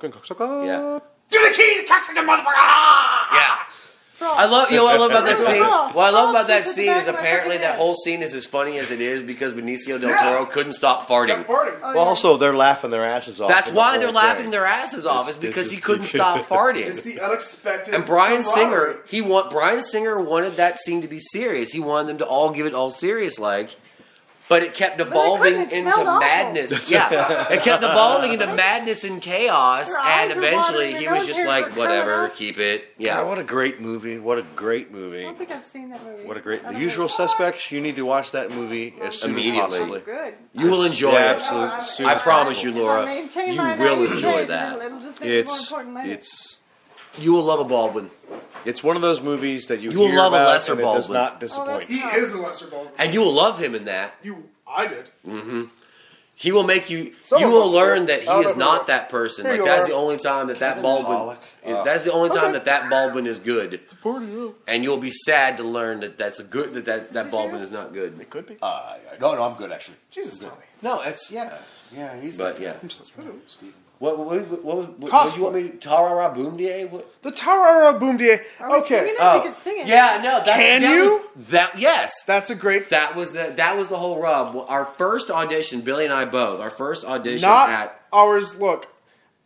Yeah. Give the keys, cocksucker motherfucker! Yeah. I love about that scene. What I love about that scene is Back of my apparently fucking that head. whole scene is as funny as it is because Benicio del Toro couldn't stop farting. Well, also, they're laughing their asses off. That's in the why whole they're laughing thing. their asses off. Is because This he is couldn't the- stop It's farting. the unexpected. And Bryan camaraderie. Singer, Bryan Singer wanted that scene to be serious. He wanted them to all give it all serious like. But it kept evolving couldn't. It into smelled awful. madness. Yeah, it kept evolving into madness and chaos, Their eyes and were eventually watering, he their was nose just hairs like, were curling "Whatever, up. keep it." Yeah, Yeah, what a great movie. What a great movie. I don't think I've seen that movie. What a great... I The don't Usual know. Suspects, you need to watch that movie as soon as Immediately. possibly. Good. you will enjoy Yeah, it. absolutely. As soon I as promise possible. you, Laura, If I maintain you my will naive enjoy faith, that. It'll just make it more It's... important later. You will love a Baldwin, It's one of those movies that you will hear love a about lesser and it does Baldwin. not disappoint. He is a lesser Baldwin. and you will love him in that. I did. He will make you. Some You of will us learn do. that he I don't is know. not that person. Here Like you that's are. the only time that Baldwin. Pollock. That's the only time that Baldwin is good. Party. And you'll be sad to learn that that Baldwin is not good. It could be. No, I'm good actually. Jesus, Tommy. No, it's yeah. He's But yeah, Steven. what did Cost- you want me to Tarara Boom Day? What? The Tarara Boom Dia. Are we Okay, singing it? We could sing it. Yeah, no. That's, Can that you? Was, that yes. that's a great. That was the whole rub. Our first audition, Billy and I both. Our first audition Not ours. Look,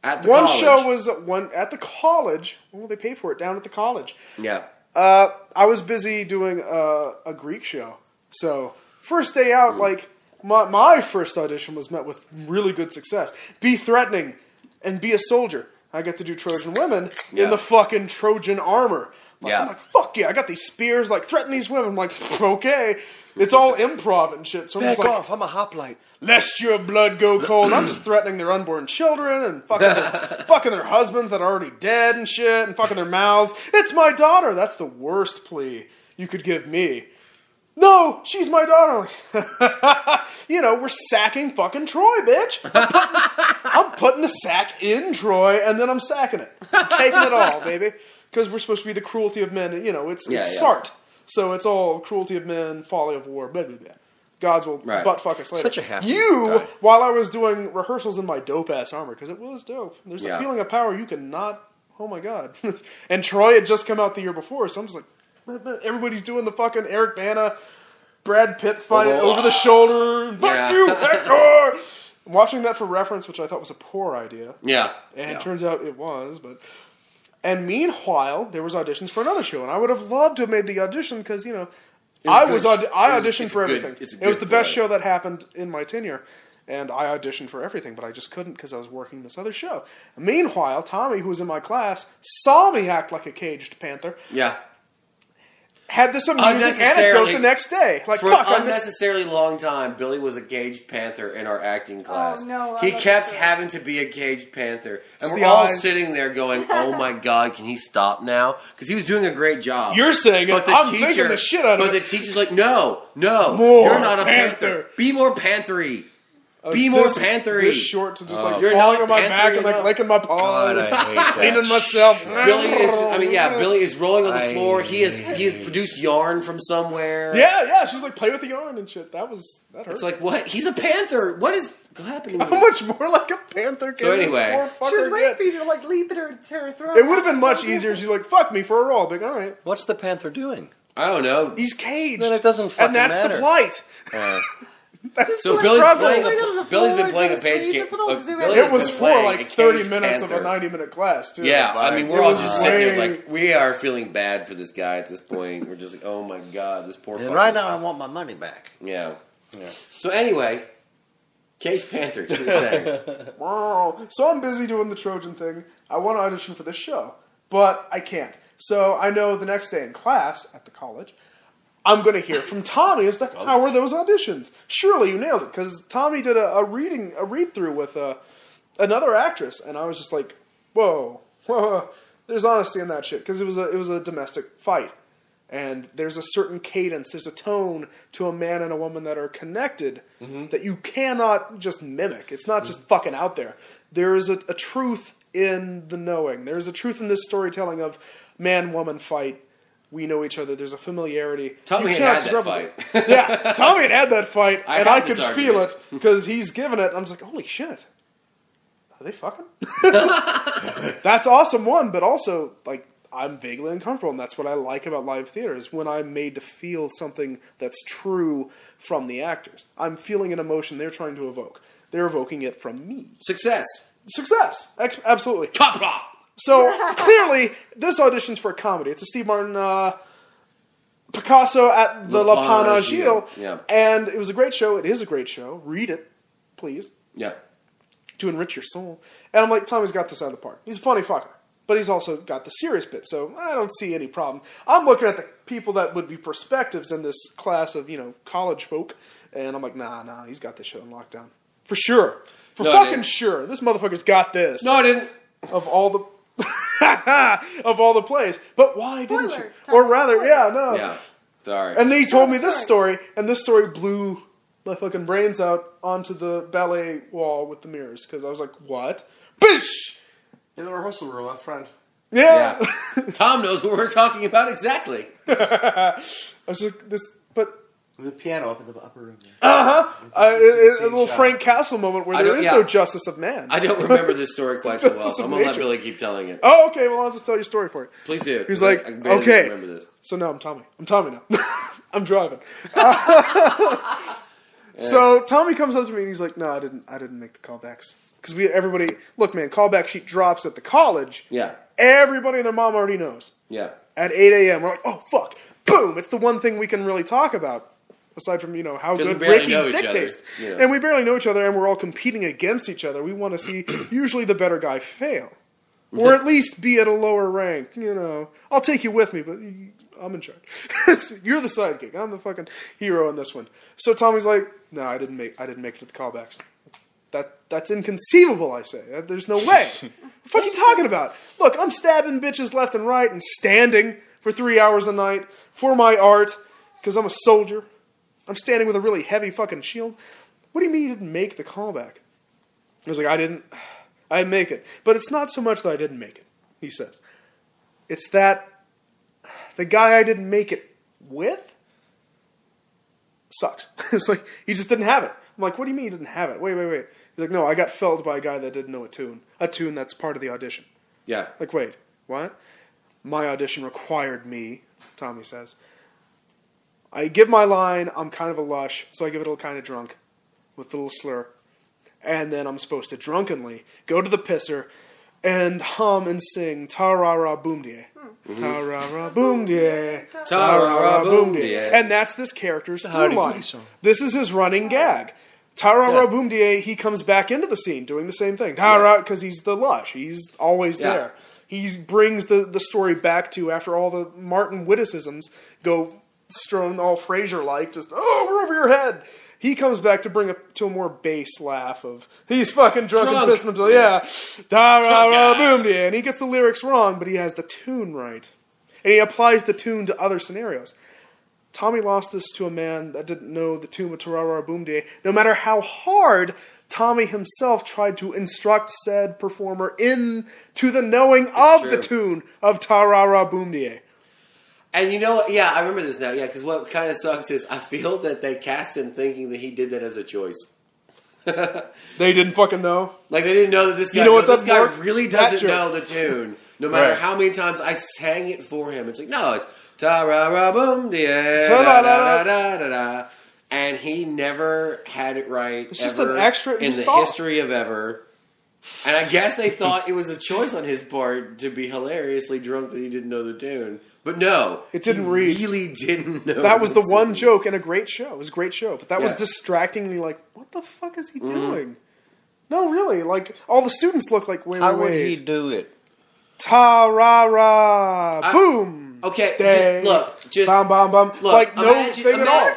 at the one college. show was one at the college. Well, they pay for it down at the college. Yeah. I was busy doing a Greek show, so first day out, like my first audition was met with really good success. Be threatening and be a soldier. I get to do Trojan women in the fucking Trojan armor. I'm like, fuck yeah! I got these spears. Like, threaten these women. I'm like, okay. It's all improv and shit. So I'm Back just like, off, I'm a hoplite. lest your blood go cold. I'm just threatening their unborn children and fucking their husbands that are already dead and shit and fucking their mouths. It's my daughter. That's the worst plea you could give me. No, she's my daughter. We're sacking fucking Troy, bitch. I'm putting the sack in Troy and then I'm sacking it. I'm taking it all, baby. Because we're supposed to be the cruelty of men. It's Sartre. So it's all cruelty of men, folly of war, blah, blah, blah. Gods will butt fuck us later. Such a happy You, guy. while I was doing rehearsals in my dope-ass armor, because it was dope. There's a Yeah. feeling of power you cannot... Oh, my God. And Troy had just come out the year before, so I'm just like... Everybody's doing the fucking Eric Bana, Brad Pitt fight over the shoulder. Fuck you, Hector! I'm watching that for reference, which I thought was a poor idea. Yeah. And it turns out it was, but... And meanwhile, there was auditions for another show, and I would have loved to have made the audition because, I auditioned for everything. It was the best show that happened in my tenure, and I auditioned for everything, but I just couldn't because I was working this other show. And meanwhile, Tommy, who was in my class, saw me act like a caged panther. Yeah. Had this amusing anecdote the next day. Like, for fuck, an I missed... unnecessarily long time, Billy was a caged panther in our acting class. no, he I'm kept upset. having to be a caged panther, and we're the all eyes. sitting there going, "Oh my god, can he stop now?" Because he was doing a great job. You're saying it. But the I'm teacher, thinking the shit out of but it. the teacher's like, "No, More you're not a panther. panther. Be more panthery. Be more panthery." This short to just You're falling not on my back panthery and like enough. licking my God, paws, I hate that. cleaning myself. Billy is rolling on the I floor. He has produced yarn from somewhere. Yeah, she was like play with the yarn and shit. That hurt. It's like, what? He's a panther. What is happening? How much more like a panther can So this anyway. poor She was fucker waiting get? for you to like leap at her to her throat. It would have been much easier if you like fuck me for a role. But all right, What's the panther doing? I don't know. he's caged. Then it doesn't fucking and that's matter. the plight. So Like Billy's rub playing. it on the Billy's been floor, playing a just page sleep. game. That's what I'll do. Billy's It was been for playing like a 30 caged minutes of a panther. 90-minute class too. Yeah, I mean, we're all was just sitting there way- like, we are feeling bad for this guy at this point. We're just like, oh my god, this poor And fucker. right now, I want my money back. Yeah. So anyway, Caged Panther, you were saying. So I'm busy doing the Trojan thing. I want to audition for this show, but I can't. So I know the next day in class at the college, I'm going to hear from Tommy as to how were those auditions. Surely you nailed it, because Tommy did a read-through with another actress, and I was just like, whoa, there's honesty in that shit, because it was a domestic fight. And there's a certain cadence, there's a tone to a man and a woman that are connected that you cannot just mimic. It's not just fucking out there. There is a truth in the knowing. There's a truth in this storytelling of man-woman fight. We know each other. There's a familiarity. Tommy You had cannot that replicate- fight. Yeah, Tommy had that fight, and I had could this feel argument. it because he's giving it. I'm just like, holy shit. Are they fucking? That's awesome one, but also, like, I'm vaguely uncomfortable, and that's what I like about live theater, is when I'm made to feel something that's true from the actors. I'm feeling an emotion they're trying to evoke. They're evoking it from me. Success. Absolutely. Kapra! So, clearly, this audition's for a comedy. It's a Steve Martin Picasso at the La Pan Agile. Yeah. And it was a great show. It is a great show. Read it, please, Yeah. to enrich your soul. And I'm like, Tommy's got this out of the park. He's a funny fucker. But he's also got the serious bit, so I don't see any problem. I'm looking at the people that would be perspectives in this class of, college folk, and I'm like, nah, he's got this show in lockdown. For sure. No, I fucking didn't. sure. This motherfucker's got this. No, I didn't. Of all the... of all the plays. But why didn't Spoiler. you? Or rather, no. Yeah. Sorry. And then he told me Tell the this story, and this story blew my fucking brains out onto the ballet wall with the mirrors, because I was like, what? Bish! In the rehearsal room up front. Yeah. Yeah. Tom knows what we're talking about exactly. I was like, The piano up in the upper room. a little shot. Frank Castle moment where there is no justice of man. I don't remember this story quite so well, Justice so of I'm going to let nature. Billy keep telling it. Oh, okay, well, I'll just tell your story for you. Please do. He's like, I barely okay. remember this. So now I'm Tommy. I'm Tommy now. I'm driving. So Tommy comes up to me and he's like, "No, I didn't make the callbacks because everybody look, man. Callback sheet drops at the college. Yeah. Everybody and their mom already knows. Yeah. At 8 a.m. we're like, oh fuck, boom! It's the one thing we can really talk about." Aside from, how 'Cause we good barely know Ricky's each dick other, taste. you know. And we barely know each other, and we're all competing against each other. We want to see usually the better guy fail. Or at least be at a lower rank, I'll take you with me, but I'm in charge. You're the sidekick. I'm the fucking hero in this one. So Tommy's like, no, I didn't make it to the callbacks. That's inconceivable, I say. There's no way. What the fuck are you talking about? Look, I'm stabbing bitches left and right and standing for 3 hours a night for my art, because I'm a soldier. I'm standing with a really heavy fucking shield. What do you mean you didn't make the callback? I was like, I didn't make it. But it's not so much that I didn't make it, he says. It's that the guy I didn't make it with sucks. It's like, he just didn't have it. I'm like, what do you mean you didn't have it? Wait. He's like, no, I got felled by a guy that didn't know a tune that's part of the audition. Yeah. Like, wait, what? My audition required me, Tommy says. I give my line, I'm kind of a lush, so I give it a little kind of drunk, with a little slur. And then I'm supposed to drunkenly go to the pisser and hum and sing Ta-ra-ra boom die. Ta-ra-ra boom die. Ta-ra-ra boom die. And that's this character's through line. This is his running gag. Ta-ra-ra boom die, he comes back into the scene doing the same thing. Ta-ra, because he's the lush. He's always there. He brings the story back to, after all the Martin witticisms go strewn all Frasier-like, just, oh, we're over your head. He comes back to bring it to a more bass laugh of, he's fucking drunk and pissing himself. Yeah. Da-ra-ra-boom, and he gets the lyrics wrong, but he has the tune right. And he applies the tune to other scenarios. Tommy lost this to a man that didn't know the tune of Ta-ra-ra-boom day. No matter how hard Tommy himself tried to instruct said performer into the knowing of the tune of Ta-ra-ra-boom day. And I remember this now. Yeah, because what kind of sucks is I feel that they cast him thinking that he did that as a choice. They didn't fucking know. Like they didn't know that this guy. This guy really doesn't know the tune. No matter how many times I sang it for him, it's like no, it's ta ra ra boom da da da da da da, and he never had it right. It's just an extra in the history of ever. And I guess they thought it was a choice on his part to be hilariously drunk that he didn't know the tune. But no, it didn't read. He really didn't know. That was the one joke in a great show. It was a great show, but that was distractingly like, what the fuck is he doing? No, really. Like all the students look like, wait. How would he do it? Ta ra ra boom. Okay, just bam bam bam. Look, like no thing at all.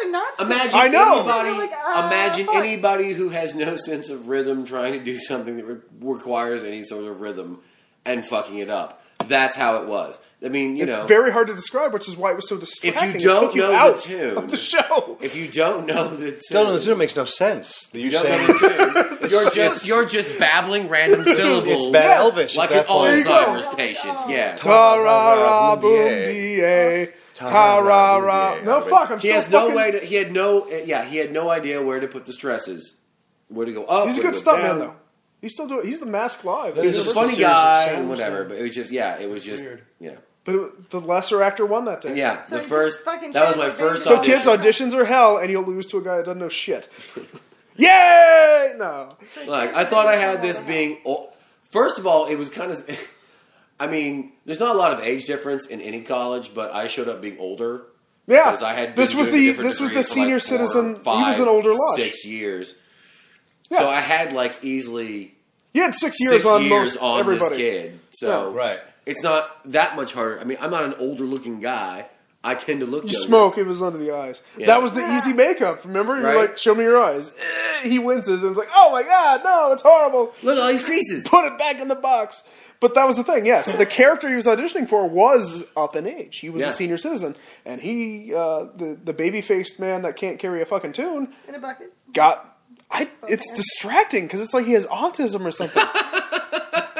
Imagine anybody who has no sense of rhythm trying to do something that requires any sort of rhythm and fucking it up. That's how it was. I mean, it's very hard to describe, which is why it was so distracting. If you don't know the tune of the show, if you don't know the tune, don't know the tune makes no sense. You don't know the tune. You're just babbling random syllables. It's bad Elvish, like an Alzheimer's patient. Yeah. Ta ra ra boom da. Ta ra ra. No fuck. I'm he has no way to. He had no. Yeah. He had no idea where to put the stresses. Where to go up. He's a good stuntman though. He's still doing. He's the Mask Live. He's a funny guy and whatever, but it was just weird. yeah. But the lesser actor won that day. Yeah, So the he first just fucking that was tried my to first bang So audition. kids, auditions are hell, and you'll lose to a guy that doesn't know shit. Yay! No. Like I thought I had this being. First of all, it was kind of. I mean, there's not a lot of age difference in any college, but I showed up being older. Yeah, because I had been this was doing a the different degree for senior like 4, citizen. 5, he was an older lodge. 6 years. Yeah. So I had like easily You had 6 years on most on everybody. this kid. So Right. it's not that much harder. I mean, I'm not an older looking guy. I tend to look You younger. smoke. It was under the eyes. Yeah. That was the easy makeup. Remember, you're Right. like, "Show me your eyes." He winces and it's like, "Oh my god, no, it's horrible." Look at all these creases. Put it back in the box. But that was the thing. Yes, the character he was auditioning for was up in age. He was a senior citizen, and he, the baby faced man that can't carry a fucking tune, In a bucket. It's distracting because it's like he has autism or something.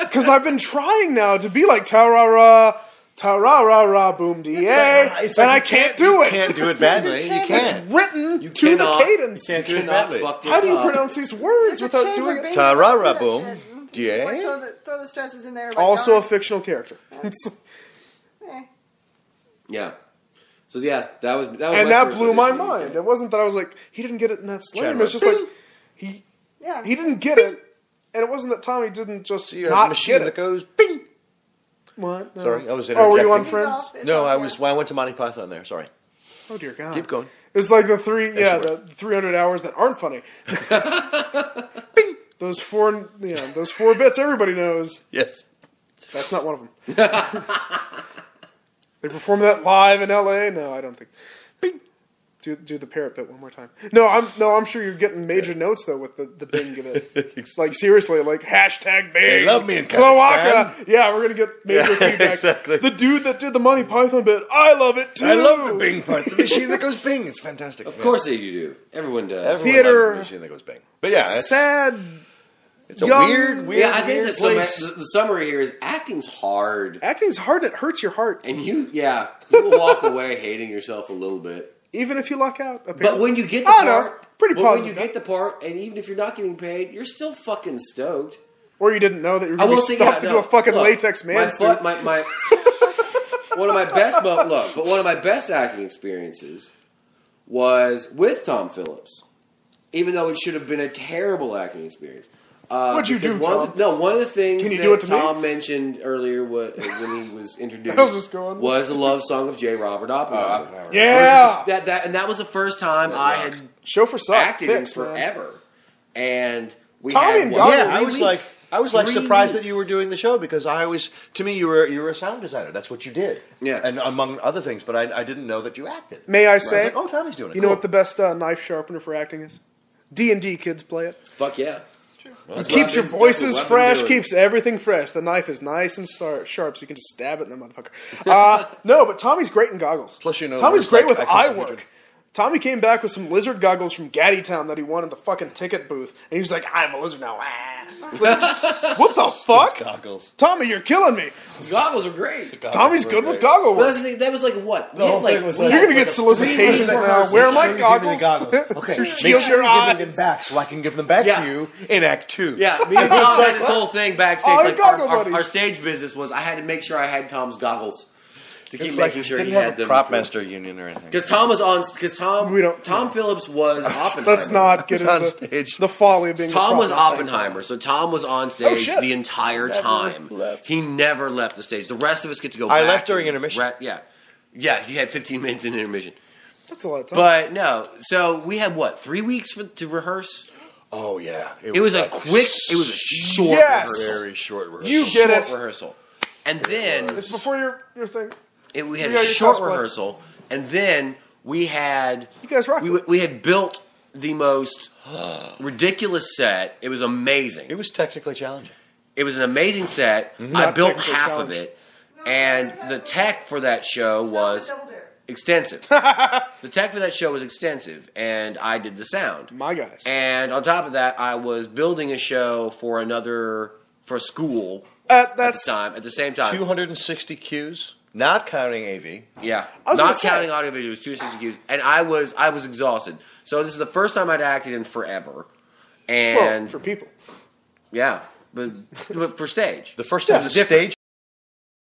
Because I've been trying now to be like ta-ra-ra, ta-ra-ra-ra, boom, da, and I can't do it. You can't do it badly. You It's can't. written to cannot- the cadence. You can't do it Cannot badly. fuck this How do you up. pronounce these words You without could doing change it? your Ta-ra-ra, baby boom. shit. Yeah. Just like throw the stresses in there. Like Also a guys. fictional character. Eh. Yeah. So yeah, that was And my that first blew my audition. mind. It wasn't that I was like, he didn't get it in that slam. Chandler. It was just like, he Yeah. didn't get it. And it wasn't that Tommy didn't just You have a not machine get that it. goes bing. What? No. Sorry, I was Oh, were you on interjecting. Friends? It's No, all- I yeah. was. Well, I went to Monty Python there. Sorry. Oh dear God. Keep going. It's like the three, That's the 300 hours that aren't funny. Bing. Those four bits everybody knows. Yes. That's not one of them. They perform that live in L.A. No, I don't think. Bing. Do the parrot bit one more time. No, I'm sure you're getting major notes though with the Bing bit. It's like seriously, like hashtag Bing. They love me in Cloaca. Kazakhstan. Yeah, we're gonna get major feedback. Exactly. The dude that did the Monty Python bit, I love it too. I love the Bing part. The machine that goes Bing. It's fantastic. Of course you do. Everyone does. Everyone Theater- loves the machine that goes Bing. But yeah, it's, Sad. it's a young- weird Yeah, I think weird the place. summary here is acting's hard, Acting's hard. It hurts your heart, and you will walk away hating yourself a little bit. even if you luck out. But apparently. when you get the I know. part, Pretty but when positive. you get the part, and even if you're not getting paid, you're still fucking stoked. Or you didn't know that you were I going to will be say, stuffed into a fucking look, latex man suit. one of my best one of my best acting experiences was with Tom Phillips, even though it should have been a terrible acting experience. What'd you because do, one Tom? of the, no, one of the things Can you that do it to me? Tom mentioned earlier when he was introduced I was just going- was the love song of J. Robert Oppenheimer. Yeah. That was the first time I had Show for suck. acted in Picks, man. forever, and we Tommy had and what, Goggles. Yeah, I 3 was weeks? I was 3 surprised that weeks. you were doing the show because to me you were a sound designer. That's what you did. Yeah. And among other things, but I didn't know that you acted. May I I was say? like, oh, Tommy's doing it. You know Cool. what the best knife sharpener for acting is? D&D kids play it. Fuck yeah. It keeps your voices fresh, keeps everything fresh. The knife is nice and sharp, so you can just stab it in the motherfucker. No, but Tommy's great in goggles. Plus, you know, Tommy's words great like with I eye can work. Tommy came back with some lizard goggles from Gaddytown that he won in the fucking ticket booth, and he was like, "I'm a lizard now." Like, what the fuck? Goggles. Tommy, you're killing me. Goggles are great. Tommy's good with goggle Well, work. that was like what? The whole thing was we like- had You're gonna get a solicitations three-week now. rehearsal. Where are Make my sure you give me the goggles? goggles. Okay. To Make shield sure your you're giving eyes. them back so I can give them back Yeah. to you in Act 2. Yeah, me and Tom had this whole thing backstage. Oh, Like goggle our buddies. stage business was I had to make sure I had Tom's goggles to keep It's making like sure didn't he have had a them. prop master union or anything. Because Tom was on. Because Tom, We don't- Tom Phillips was Oppenheimer. Let's not get on into stage. the folly of being. Tom the was proper Oppenheimer, so Tom was on stage shit. the entire time. left. He never left the stage. The rest of us get to go. I back left during and intermission. Yeah. He had 15 minutes in intermission. That's a lot of time. But no, so we had what 3 weeks to rehearse. Oh yeah, It was a like quick. It was a short Yes. rehearsal. very short rehearsal. You get short it. rehearsal, and then It's before your thing. we had You got a your short cosplay. rehearsal, and then we had You guys rocked it. we had built the most ridiculous set. It was amazing. It was technically challenging. It was an amazing set. I Not built technically half challenged. of it, and the tech for that show was Double dare. extensive. The tech for that show was extensive, and I did the sound. My guys. And on top of that, I was building a show for a school That's at the same time. 260 cues, not counting AV. Yeah, I was not gonna say- counting audio visual, it was 260 cues, and I was exhausted. So this is the first time I'd acted in forever, well, and for people. Yeah, but for stage. The first time the stage